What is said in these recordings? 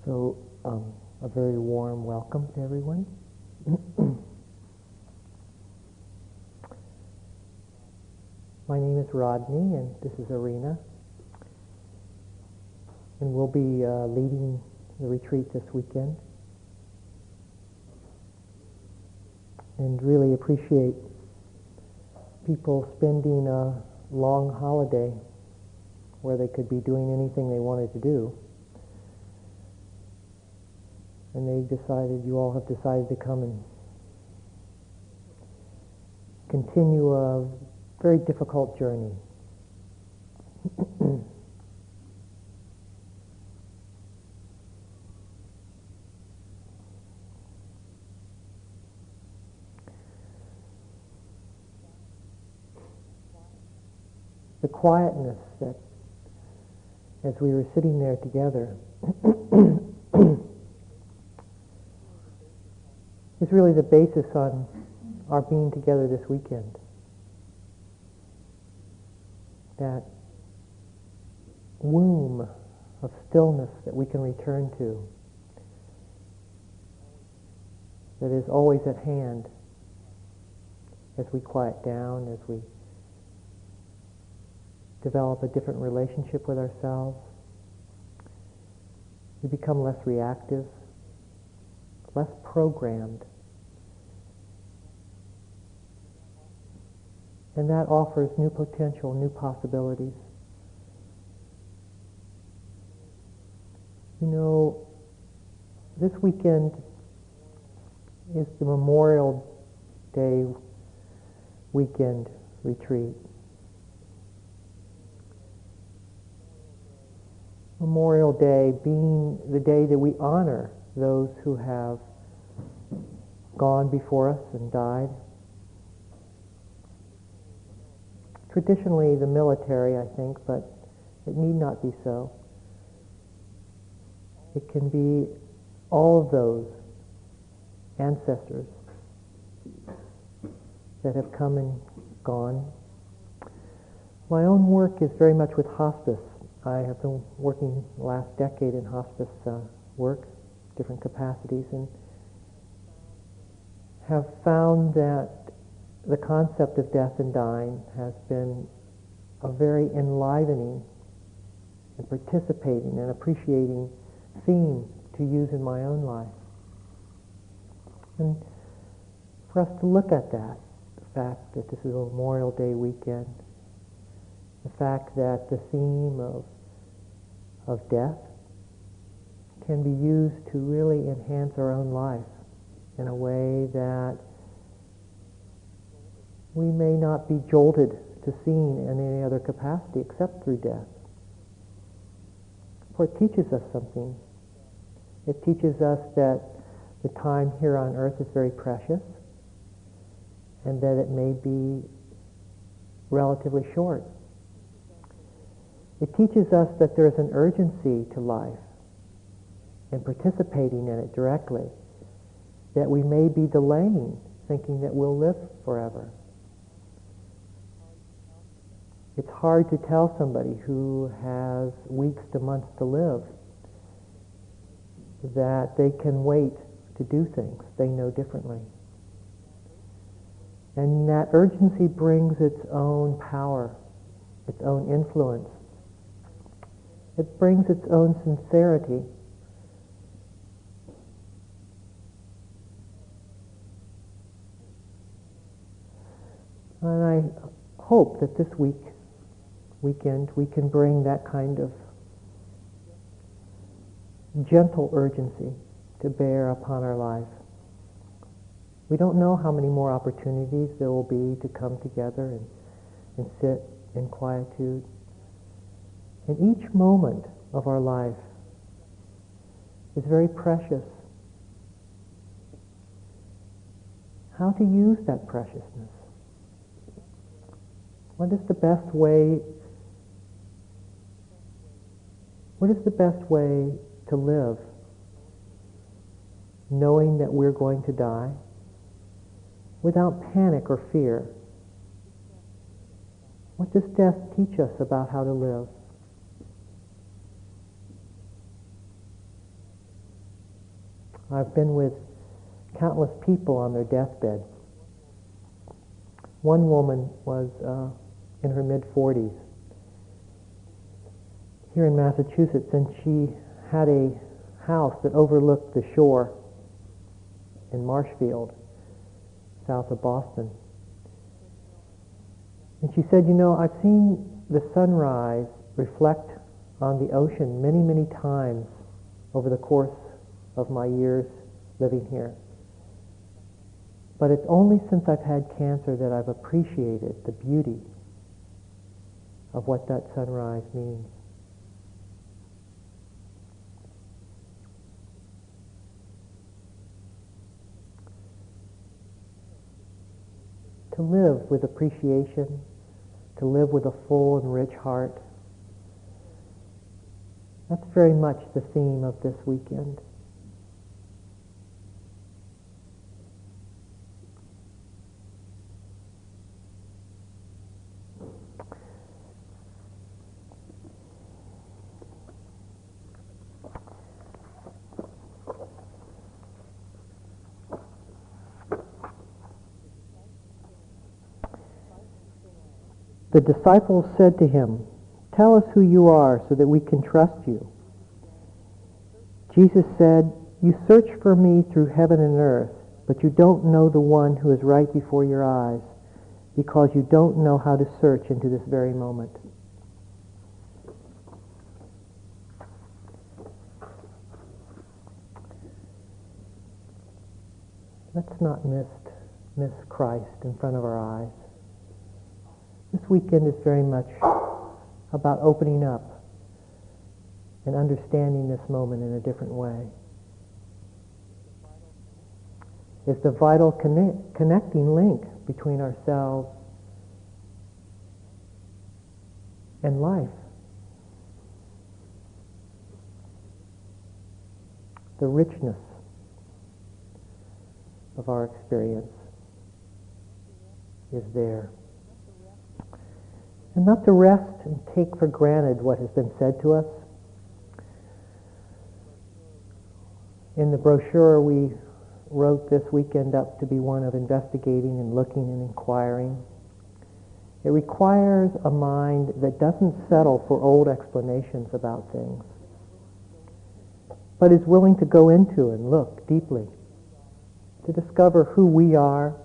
So, a very warm welcome to everyone. My name is Rodney, and this is Arinna. And we'll be leading the retreat this weekend. And really appreciate people spending a long holiday where they could be doing anything they wanted to do. And you all have decided to come and continue a very difficult journey. The quietness that, as we were sitting there together, is really the basis on our being together this weekend. That womb of stillness that we can return to, that is always at hand as we quiet down, as we develop a different relationship with ourselves. We become less reactive, less programmed. And that offers new potential, new possibilities. You know, this weekend is the Memorial Day weekend retreat. Memorial Day being the day that we honor those who have gone before us and died. Traditionally the military, I think, but it need not be so. It can be all of those ancestors that have come and gone. My own work is very much with hospice. I have been working the last decade in hospice work, different capacities, and have found that the concept of death and dying has been a very enlivening and participating and appreciating theme to use in my own life. And for us to look at that, the fact that this is a Memorial Day weekend, the fact that the theme of death can be used to really enhance our own life in a way that we may not be jolted to seeing in any other capacity except through death. For it teaches us something. It teaches us that the time here on earth is very precious and that it may be relatively short. It teaches us that there is an urgency to life and participating in it directly, that we may be delaying thinking that we'll live forever. It's hard to tell somebody who has weeks to months to live that they can wait to do things they know differently. And that urgency brings its own power, its own influence. It brings its own sincerity. And I hope that this weekend we can bring that kind of gentle urgency to bear upon our life. We don't know how many more opportunities there will be to come together and sit in quietude. And each moment of our life is very precious. How to use that preciousness? What is the best way to live, knowing that we're going to die, without panic or fear? What does death teach us about how to live? I've been with countless people on their deathbed. One woman was in her mid-40s here in Massachusetts, and she had a house that overlooked the shore in Marshfield, south of Boston. And she said, I've seen the sunrise reflect on the ocean many, many times over the course of my years living here. But it's only since I've had cancer that I've appreciated the beauty of what that sunrise means. To live with appreciation, to live with a full and rich heart, that's very much the theme of this weekend. The disciples said to him, "Tell us who you are so that we can trust you." Jesus said, "You search for me through heaven and earth, but you don't know the one who is right before your eyes, because you don't know how to search into this very moment." Let's not miss Christ in front of our eyes. This weekend is very much about opening up and understanding this moment in a different way. It's the vital connecting link between ourselves and life. The richness of our experience is there. And not to rest and take for granted what has been said to us. In the brochure we wrote this weekend up to be one of investigating and looking and inquiring. It requires a mind that doesn't settle for old explanations about things, but is willing to go into and look deeply, to discover who we are,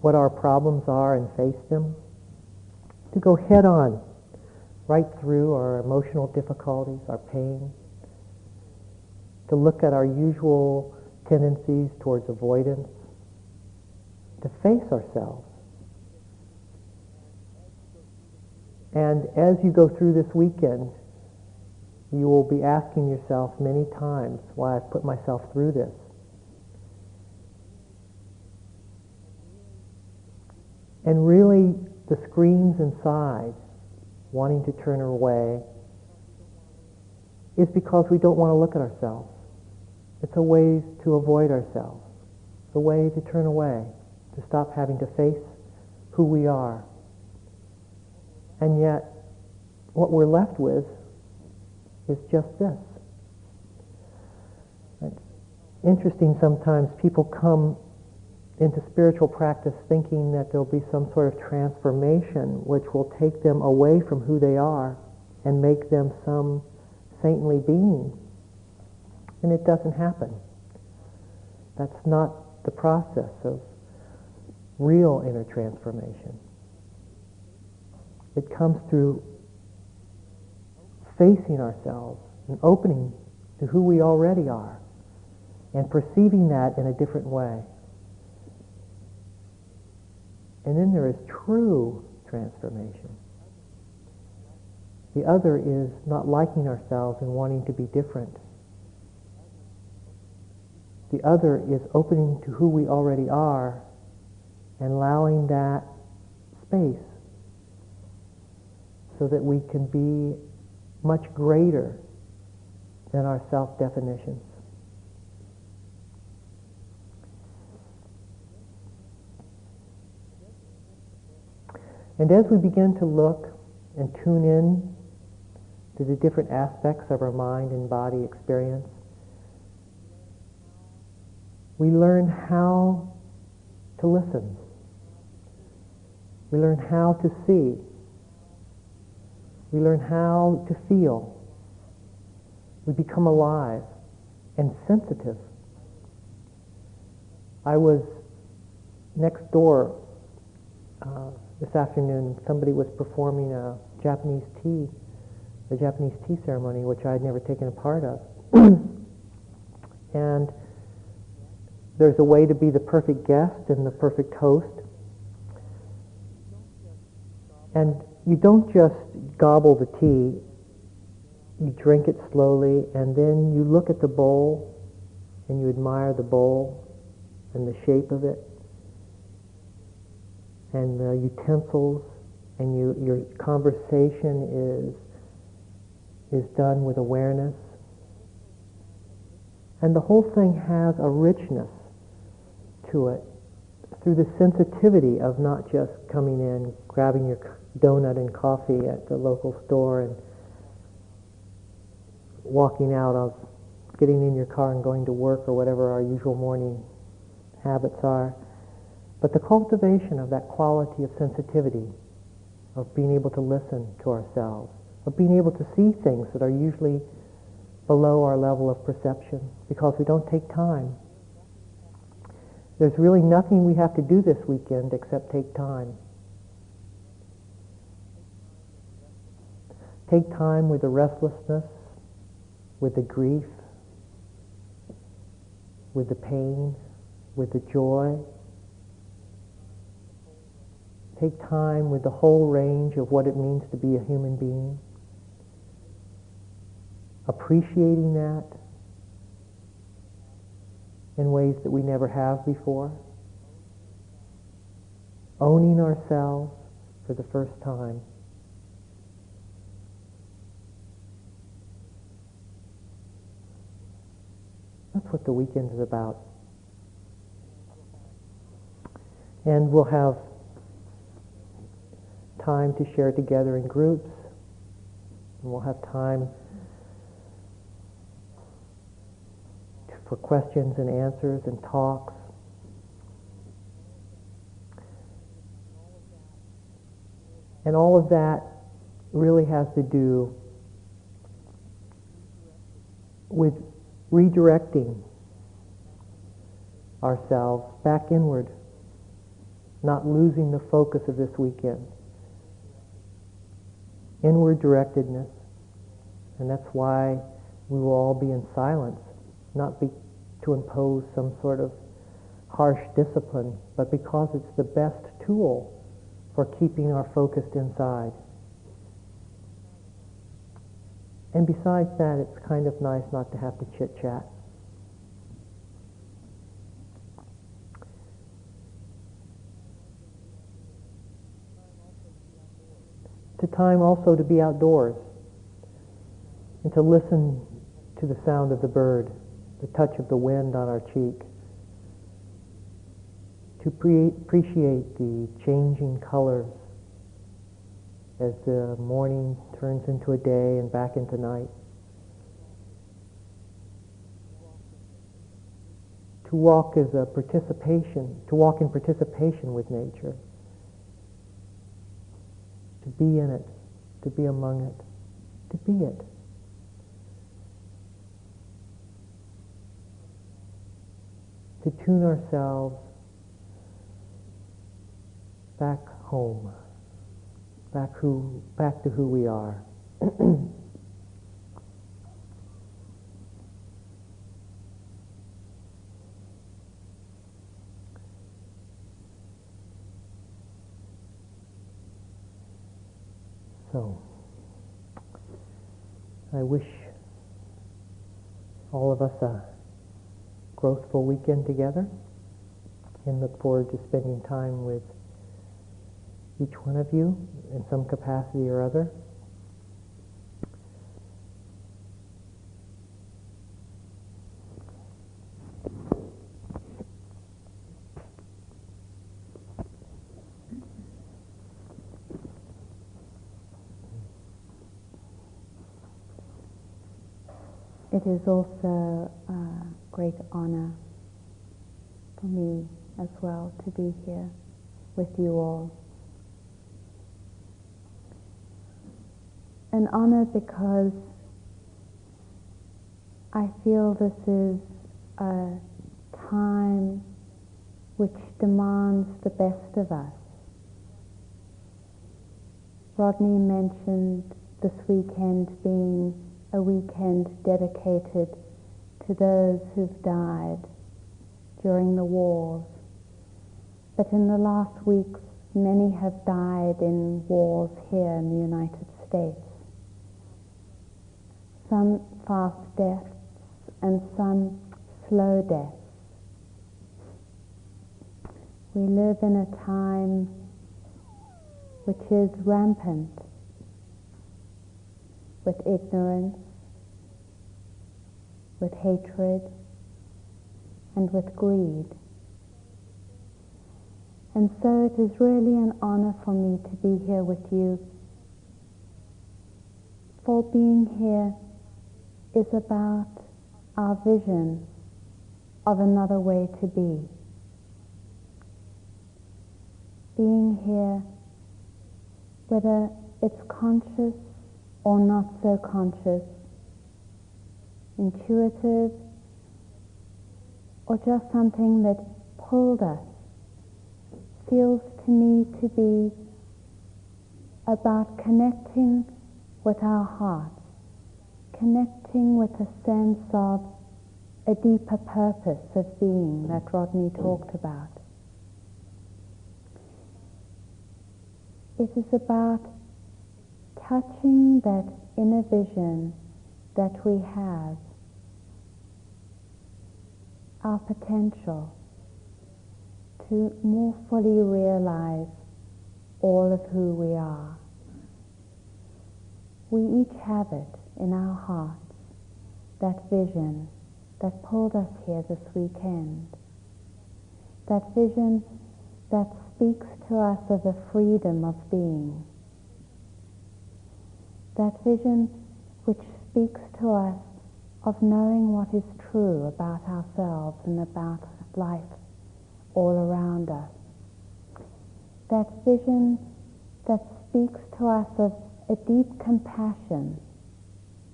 what our problems are, and face them. To go head on, right through our emotional difficulties, our pain. To look at our usual tendencies towards avoidance. To face ourselves. And as you go through this weekend, you will be asking yourself many times why I've put myself through this. And really, the screams inside, wanting to turn away, is because we don't want to look at ourselves. It's a way to avoid ourselves. It's a way to turn away, to stop having to face who we are. And yet, what we're left with is just this. It's interesting sometimes people come into spiritual practice thinking that there'll be some sort of transformation which will take them away from who they are and make them some saintly being. And it doesn't happen. That's not the process of real inner transformation. It comes through facing ourselves and opening to who we already are and perceiving that in a different way. And then there is true transformation. The other is not liking ourselves and wanting to be different. The other is opening to who we already are and allowing that space so that we can be much greater than our self-definitions. And as we begin to look and tune in to the different aspects of our mind and body experience, we learn how to listen. We learn how to see. We learn how to feel. We become alive and sensitive. I was next door this afternoon. Somebody was performing a Japanese tea ceremony, which I had never taken a part of. And there's a way to be the perfect guest and the perfect host. And you don't just gobble the tea, you drink it slowly, and then you look at the bowl and you admire the bowl and the shape of it and the utensils, and your conversation is done with awareness. And the whole thing has a richness to it through the sensitivity of not just coming in, grabbing your donut and coffee at the local store and walking out of getting in your car and going to work or whatever our usual morning habits are, but the cultivation of that quality of sensitivity, of being able to listen to ourselves, of being able to see things that are usually below our level of perception because we don't take time. There's really nothing we have to do this weekend except take time. Take time with the restlessness, with the grief, with the pain, with the joy. Take time with the whole range of what it means to be a human being. Appreciating that in ways that we never have before. Owning ourselves for the first time. That's what the weekend is about. And we'll have time to share together in groups. And we'll have time for questions and answers and talks. And all of that really has to do with redirecting ourselves back inward, not losing the focus of this weekend. Inward directedness. And that's why we will all be in silence, not to impose some sort of harsh discipline, but because it's the best tool for keeping our focused inside. And besides that, it's kind of nice not to have to chit-chat. It's a time also to be outdoors and to listen to the sound of the bird, the touch of the wind on our cheek, to appreciate the changing colors as the morning turns into a day and back into night. To walk is a participation, to walk in participation with nature. To be in it, to be among it, to be it. To tune ourselves back home, back to who we are. So, I wish all of us a growthful weekend together and look forward to spending time with each one of you in some capacity or other. It is also a great honor for me as well to be here with you all. An honor because I feel this is a time which demands the best of us. Rodney mentioned this weekend being a weekend dedicated to those who've died during the wars. But in the last weeks, many have died in wars here in the United States. Some fast deaths and some slow deaths. We live in a time which is rampant with ignorance, with hatred, and with greed. And so it is really an honor for me to be here with you. For being here is about our vision of another way to be. Being here, whether it's conscious or not so conscious, intuitive, or just something that pulled us, feels to me to be about connecting with our hearts, connecting with a sense of a deeper purpose of being that Rodney talked about. It is about touching that inner vision that we have, our potential to more fully realize all of who we are. We each have it in our hearts, that vision that pulled us here this weekend, that vision that speaks to us of the freedom of being, that vision which speaks to us of knowing what is true about ourselves and about life all around us, that vision that speaks to us of a deep compassion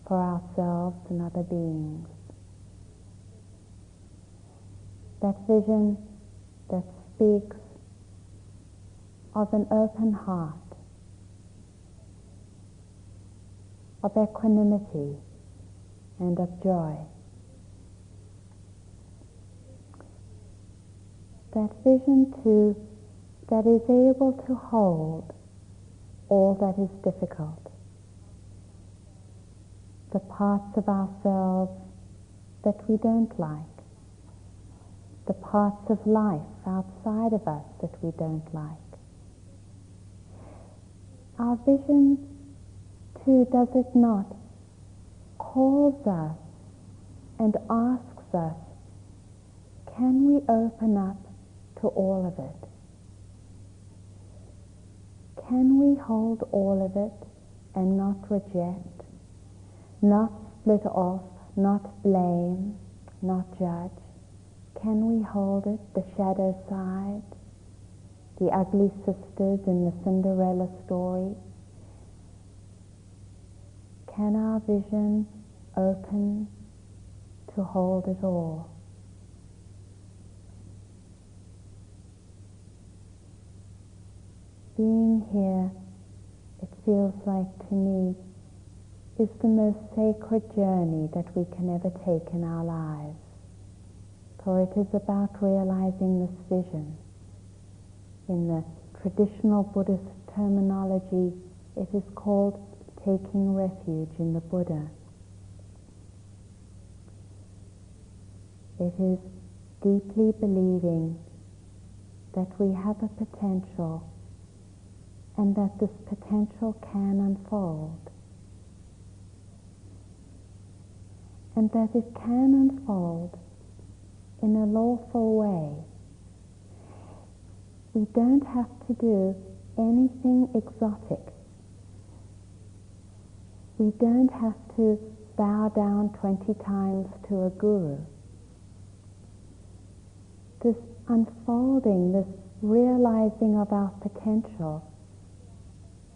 for ourselves and other beings, that vision that speaks of an open heart, of equanimity and of joy. That vision too that is able to hold all that is difficult, the parts of ourselves that we don't like, the parts of life outside of us that we don't like. Our vision too, does it not, calls us and asks us, can we open up to all of it? Can we hold all of it and not reject, not split off, not blame, not judge? Can we hold it, the shadow side, the ugly sisters in the Cinderella story? Can our vision open to hold it all? Being here, it feels like to me, is the most sacred journey that we can ever take in our lives. For it is about realizing this vision. In the traditional Buddhist terminology, it is called taking refuge in the Buddha. It is deeply believing that we have a potential and that this potential can unfold, and that it can unfold in a lawful way. We don't have to do anything exotic. We don't have to bow down 20 times to a guru. This unfolding, this realizing of our potential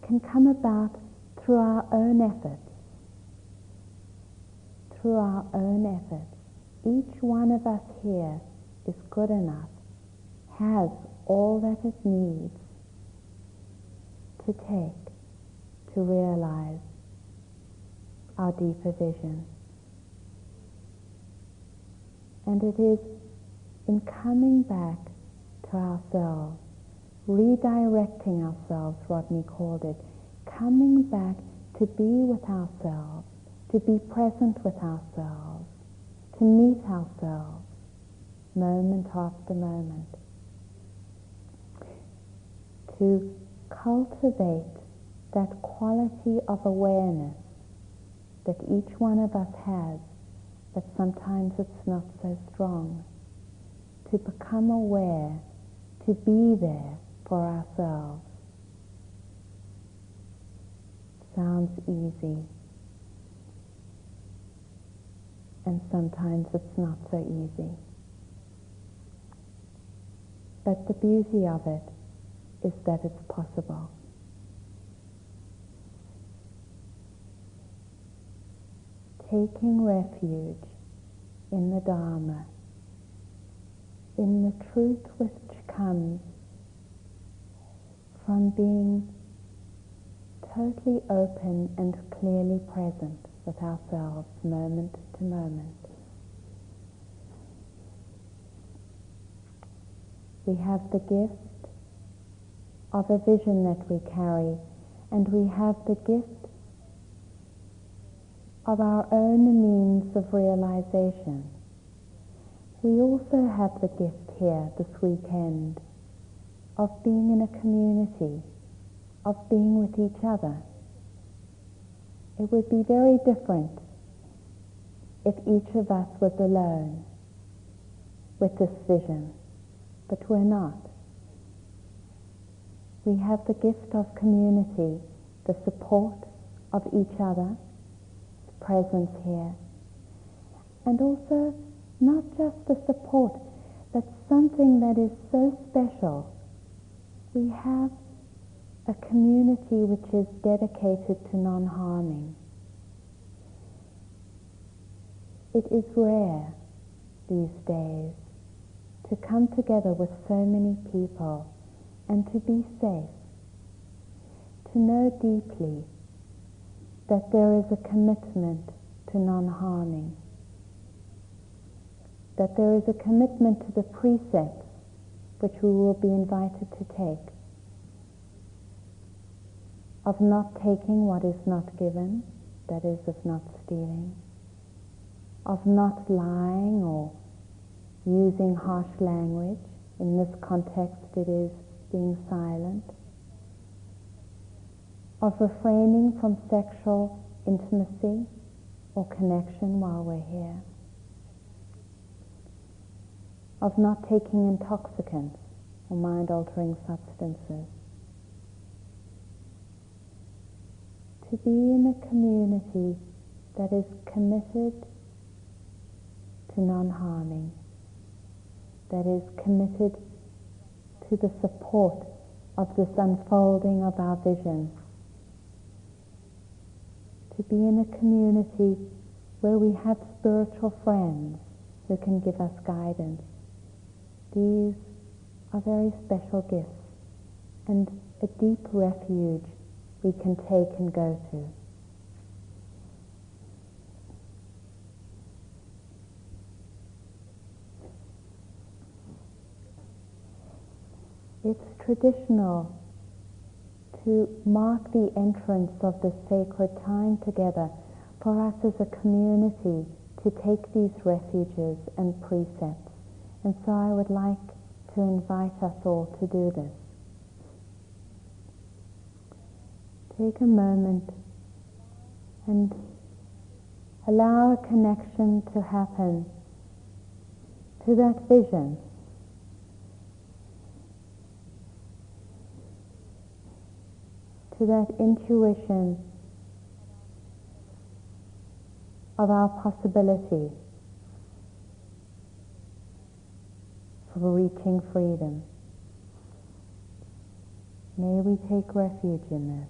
can come about through our own efforts. Through our own efforts. Each one of us here is good enough, has all that it needs to take to realize our deeper vision. And it is in coming back to ourselves, redirecting ourselves, Rodney called it, coming back to be with ourselves, to be present with ourselves, to meet ourselves moment after moment, to cultivate that quality of awareness that each one of us has, but sometimes it's not so strong, to become aware, to be there for ourselves. Sounds easy, and sometimes it's not so easy. But the beauty of it is that it's possible. Taking refuge in the Dharma, in the truth which comes from being totally open and clearly present with ourselves moment to moment. We have the gift of a vision that we carry, and we have the gift of our own means of realization. We also have the gift here this weekend of being in a community, of being with each other. It would be very different if each of us was alone with this vision, but we're not. We have the gift of community, the support of each other, presence here, and also not just the support, but something that is so special. We have a community which is dedicated to non-harming. It is rare these days to come together with so many people and to be safe, to know deeply that there is a commitment to non-harming, that there is a commitment to the precepts which we will be invited to take, of not taking what is not given, that is, of not stealing, of not lying or using harsh language. In this context it is being silent, of refraining from sexual intimacy or connection while we're here, of not taking intoxicants or mind-altering substances. To be in a community that is committed to non-harming, that is committed to the support of this unfolding of our vision. To be in a community where we have spiritual friends who can give us guidance. These are very special gifts and a deep refuge we can take and go to. It's traditional to mark the entrance of this sacred time together for us as a community to take these refuges and precepts. And so I would like to invite us all to do this. Take a moment and allow a connection to happen to that vision. To that intuition of our possibility for reaching freedom. May we take refuge in this.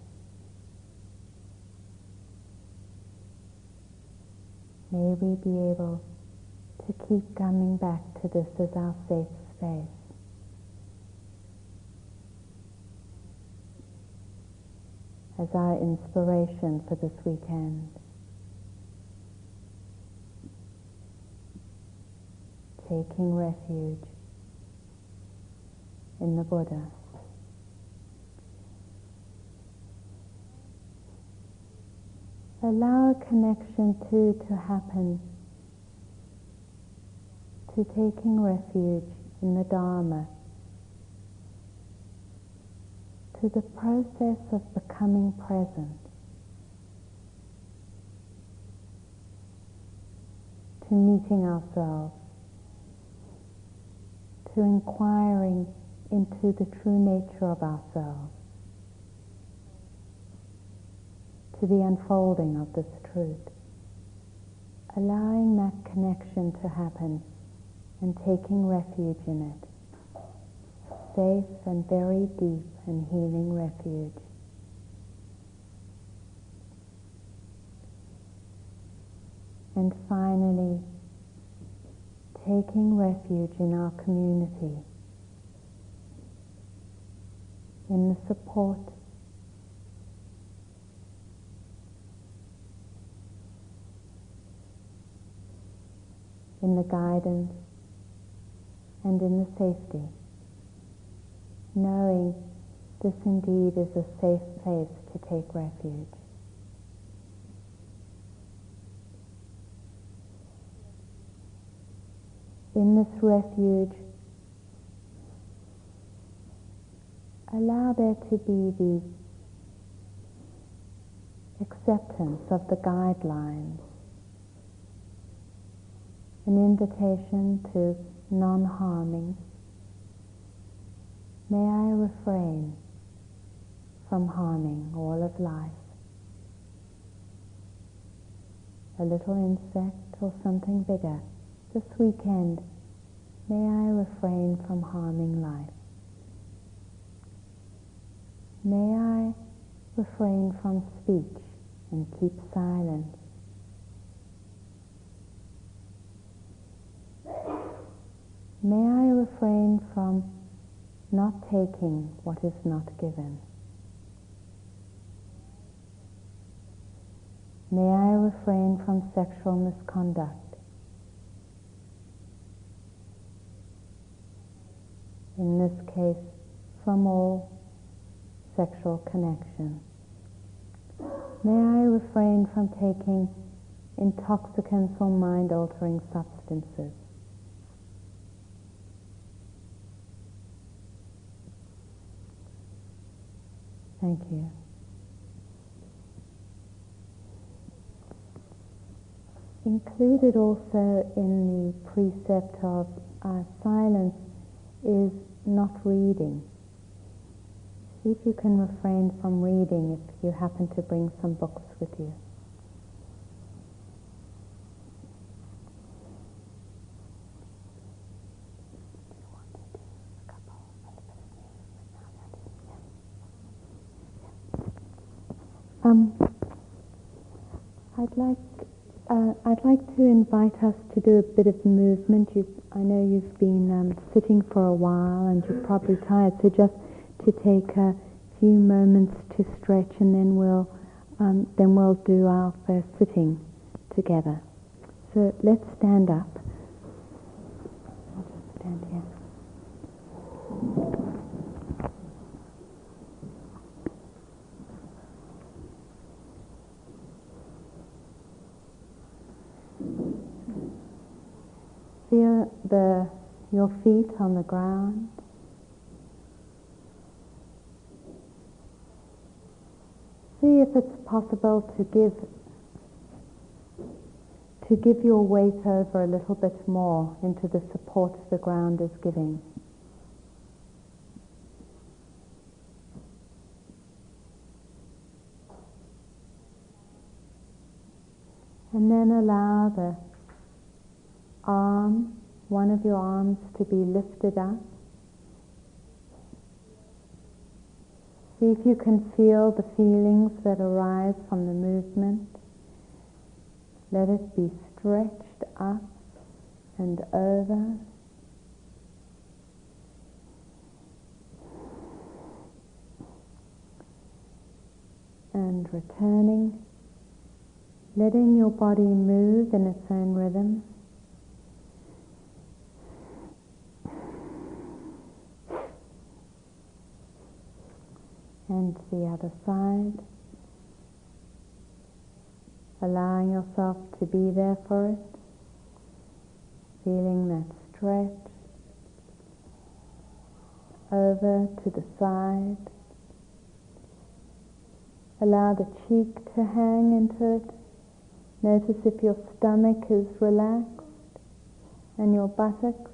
May we be able to keep coming back to this as our safe space. As our inspiration for this weekend. Taking refuge in the Buddha. Allow a connection too to happen to taking refuge in the Dharma, to the process of becoming present, to meeting ourselves, to inquiring into the true nature of ourselves, to the unfolding of this truth, allowing that connection to happen and taking refuge in it. Safe and very deep and healing refuge. And finally, taking refuge in our community, in the support, in the guidance, and in the safety, knowing this indeed is a safe place to take refuge. In this refuge, allow there to be the acceptance of the guidelines, an invitation to non-harming. May I refrain from harming all of life. A little insect or something bigger. This weekend, may I refrain from harming life. May I refrain from speech and keep silence. May I refrain from not taking what is not given. May I refrain from sexual misconduct. In this case, from all sexual connection. May I refrain from taking intoxicants or mind-altering substances. Thank you. Included also in the precept of silence is not reading. See if you can refrain from reading if you happen to bring some books with you. I'd like to invite us to do a bit of movement. I know you've been sitting for a while and you're probably tired, so just to take a few moments to stretch, and then we'll do our first sitting together. So let's stand up. I'll just stand here. Feel your feet on the ground. See if it's possible to give your weight over a little bit more into the support the ground is giving. And then allow the arm one of your arms to be lifted up. See if you can feel the feelings that arise from the movement. Let it be stretched up and over. And returning, letting your body move in its own rhythm. And the other side, allowing yourself to be there for it, feeling that stretch over to the side. Allow the cheek to hang into it. Notice if your stomach is relaxed and your buttocks,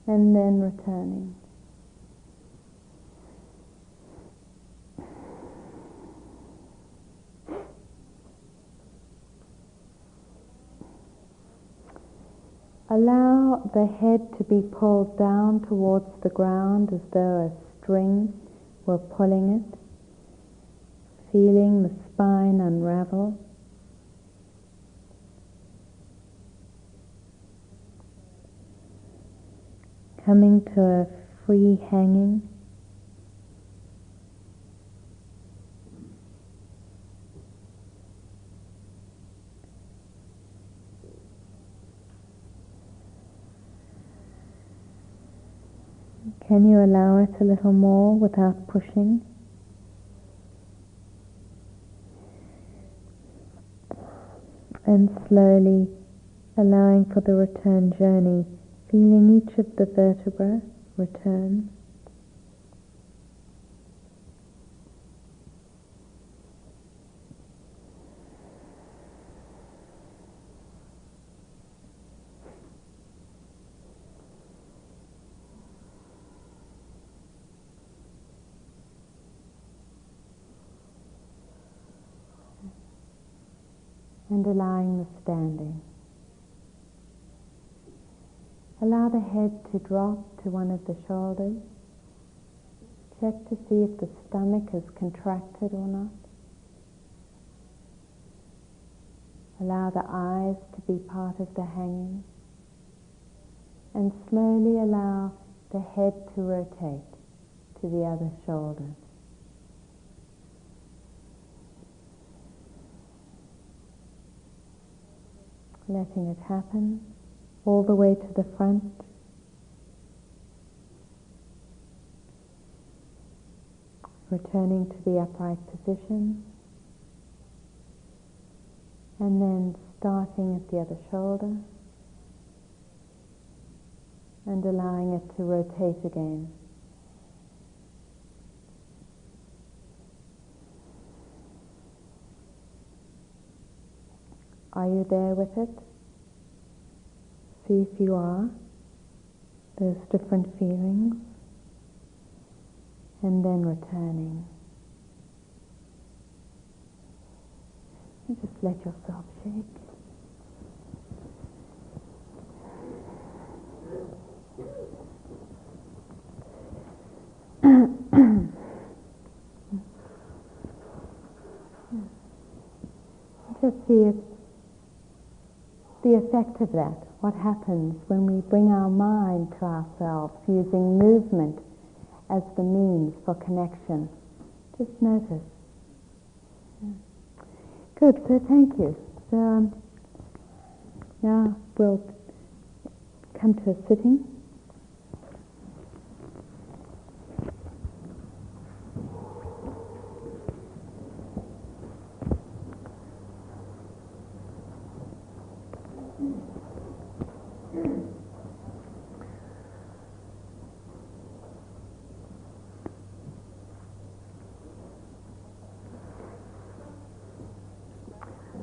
and then returning. Allow the head to be pulled down towards the ground as though a string were pulling it, feeling the spine unravel. Coming to a free hanging. Can you allow it a little more without pushing? And slowly allowing for the return journey, feeling each of the vertebrae return. And allowing the standing. Allow the head to drop to one of the shoulders. Check to see if the stomach is contracted or not. Allow the eyes to be part of the hanging. And slowly allow the head to rotate to the other shoulder. Letting it happen all the way to the front. Returning to the upright position. And then starting at the other shoulder. And allowing it to rotate again. Are you there with it? See if you are. Those different feelings. And then returning. And just let yourself shake. Just see if the effect of that, what happens when we bring our mind to ourselves using movement as the means for connection. Just notice. Good, so thank you. So now we'll come to a sitting.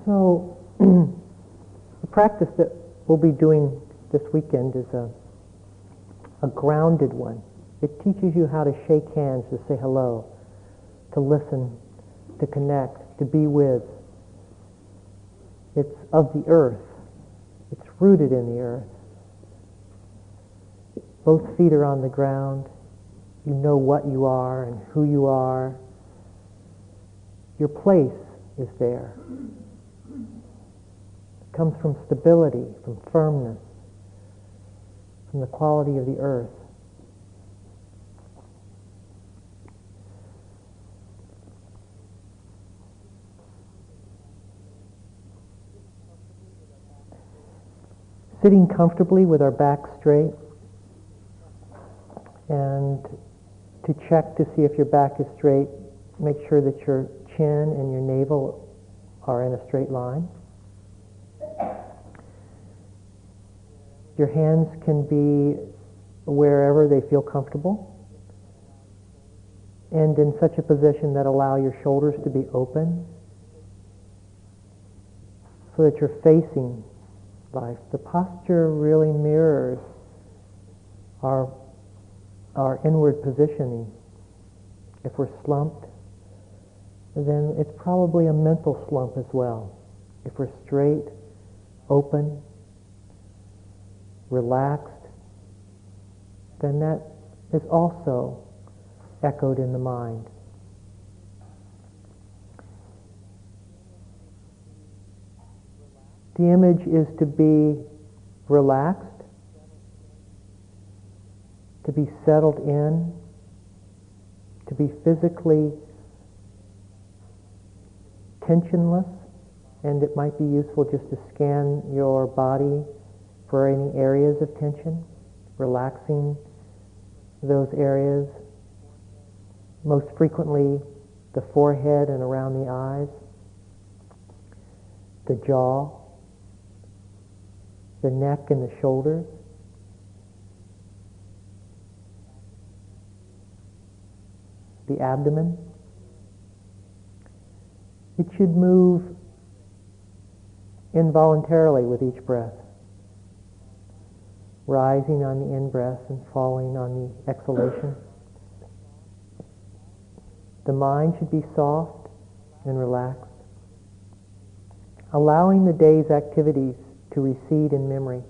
So, the practice that we'll be doing this weekend is a grounded one. It teaches you how to shake hands, to say hello, to listen, to connect, to be with. It's of the earth. It's rooted in the earth. Both feet are on the ground. You know what you are and who you are. Your place is there. It comes from stability, from firmness, from the quality of the earth. Sitting comfortably with our back straight, and to check to see if your back is straight, make sure that your chin and your navel are in a straight line. Your hands can be wherever they feel comfortable, and in such a position that allow your shoulders to be open so that you're facing life. The posture really mirrors our inward positioning. If we're slumped, then it's probably a mental slump as well. If we're straight, open, relaxed, then that is also echoed in the mind. The image is to be relaxed, to be settled in, to be physically tensionless, and it might be useful just to scan your body for any areas of tension, relaxing those areas, most frequently the forehead and around the eyes, the jaw, the neck and the shoulders. The abdomen. It should move involuntarily with each breath, rising on the in-breath and falling on the exhalation. The mind should be soft and relaxed, allowing the day's activities to recede in memory.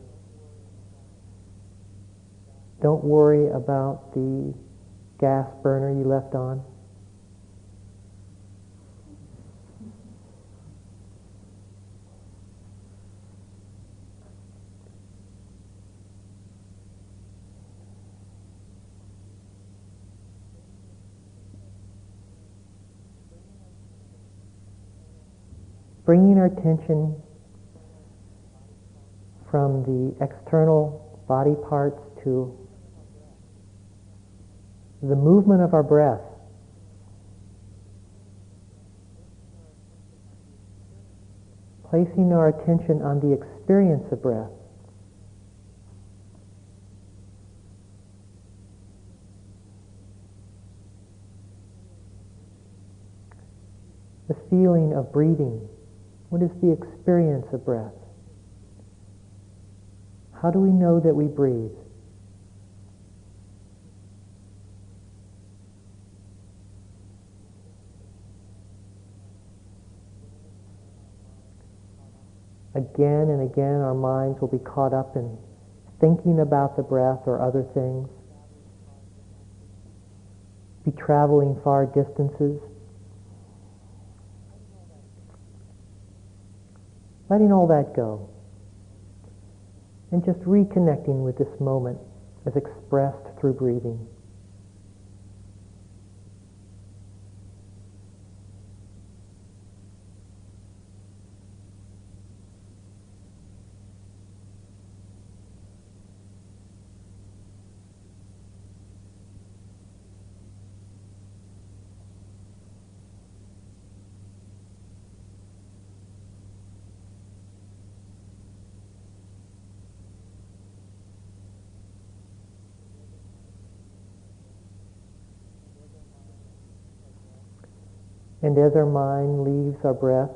Don't worry about the gas burner you left on. Bringing our attention from the external body parts to the movement of our breath. Placing our attention on the experience of breath. The feeling of breathing. What is the experience of breath? How do we know that we breathe? Again and again our minds will be caught up in thinking about the breath or other things, be traveling far distances. Letting all that go and just reconnecting with this moment as expressed through breathing. And as our mind leaves our breath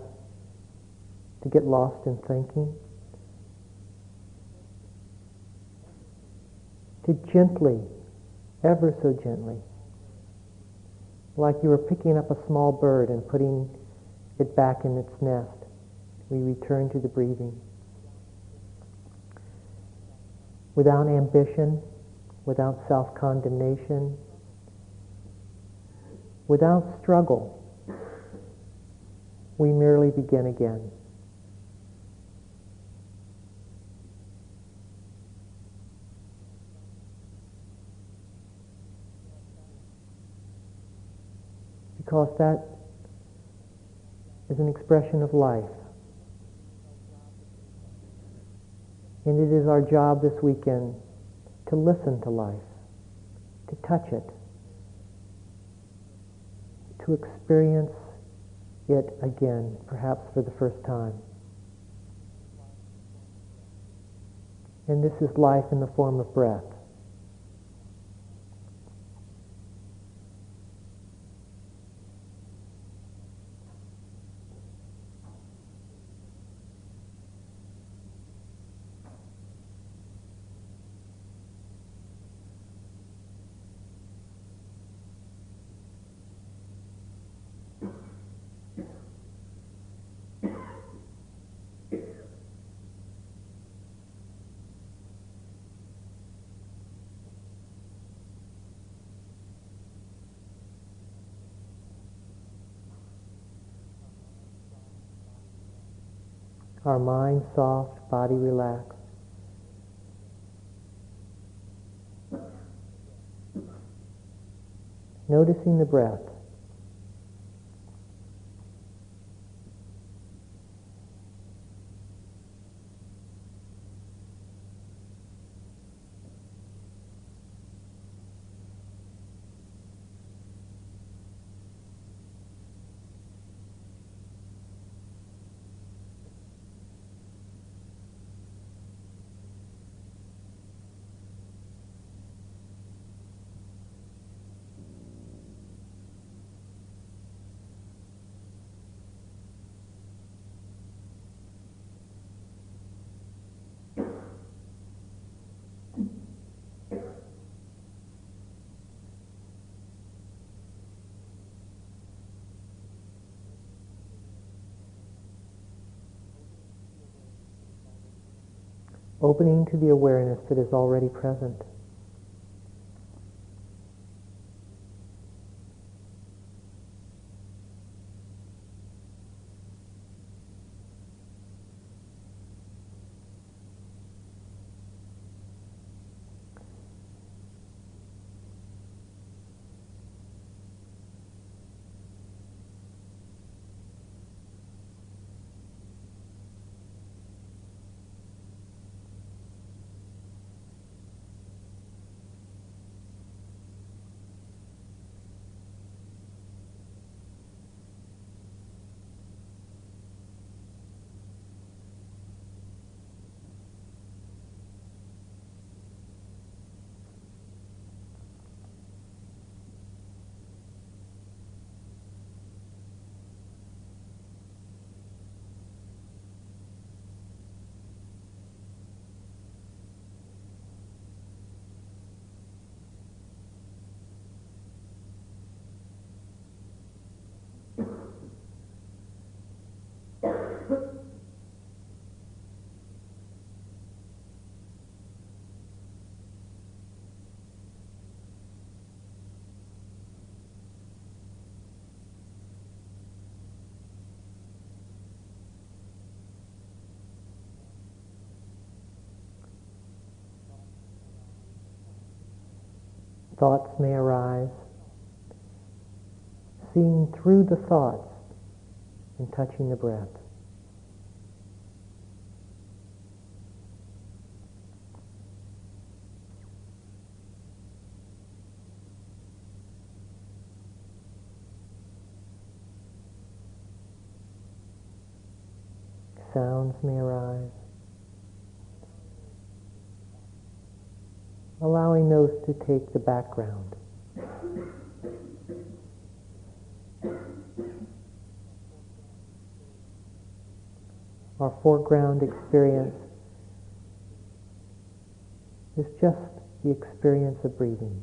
to get lost in thinking, to gently, ever so gently, like you were picking up a small bird and putting it back in its nest, we return to the breathing. without ambition, without self-condemnation, without struggle. We merely begin again. Because that is an expression of life. And it is our job this weekend to listen to life, to touch it, to experience it again, perhaps for the first time. And this is life in the form of breath. Our mind soft, body relaxed. Noticing the breath. Opening to the awareness that is already present. Thoughts may arise. Seeing through the thoughts and touching the breath. Sounds may arise. Allowing those to take the background. Our foreground experience is just the experience of breathing.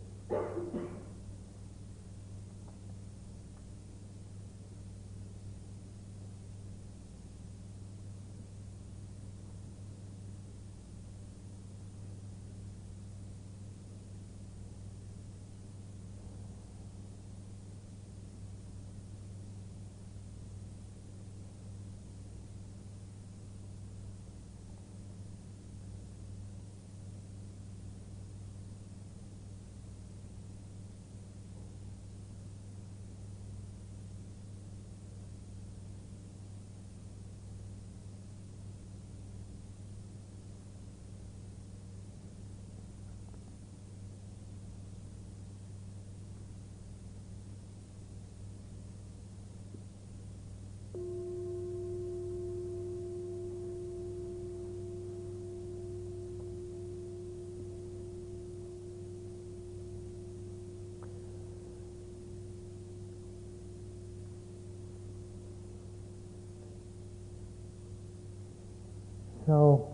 So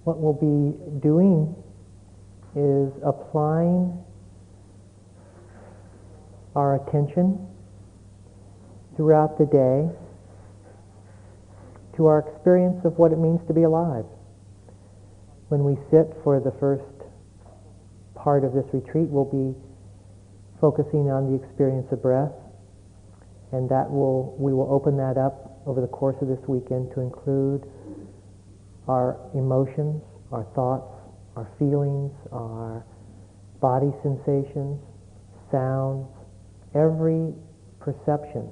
what we'll be doing is applying our attention throughout the day to our experience of what it means to be alive. When we sit for the first part of this retreat, we'll be focusing on the experience of breath, and we will open that up over the course of this weekend to include our emotions, our thoughts, our feelings, our body sensations, sounds. Every perception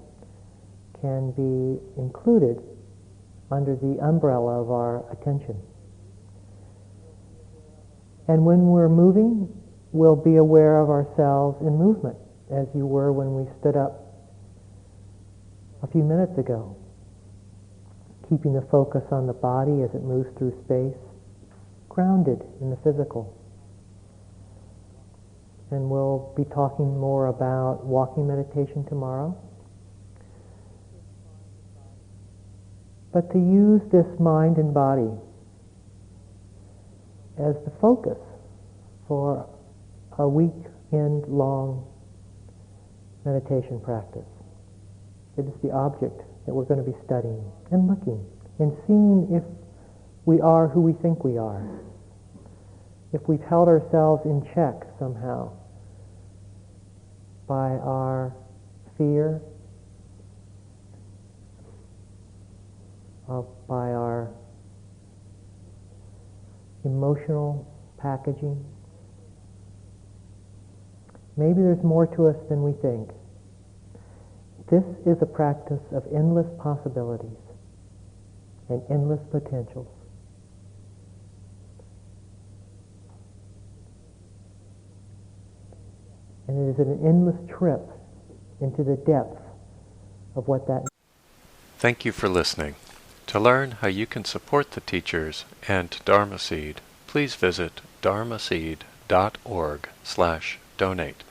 can be included under the umbrella of our attention. And when we're moving, we'll be aware of ourselves in movement, as you were when we stood up a few minutes ago, keeping the focus on the body as it moves through space, grounded in the physical. And we'll be talking more about walking meditation tomorrow. But to use this mind and body as the focus for a weekend-long meditation practice. It is the object that we're going to be studying and looking and seeing if we are who we think we are, if we've held ourselves in check somehow by our fear, by our emotional packaging. Maybe there's more to us than we think. This is a practice of endless possibilities and endless potentials. And it is an endless trip into the depth of what that means. Thank you for listening. To learn how you can support the teachers and Dharma Seed, please visit dharmaseed.org/donate.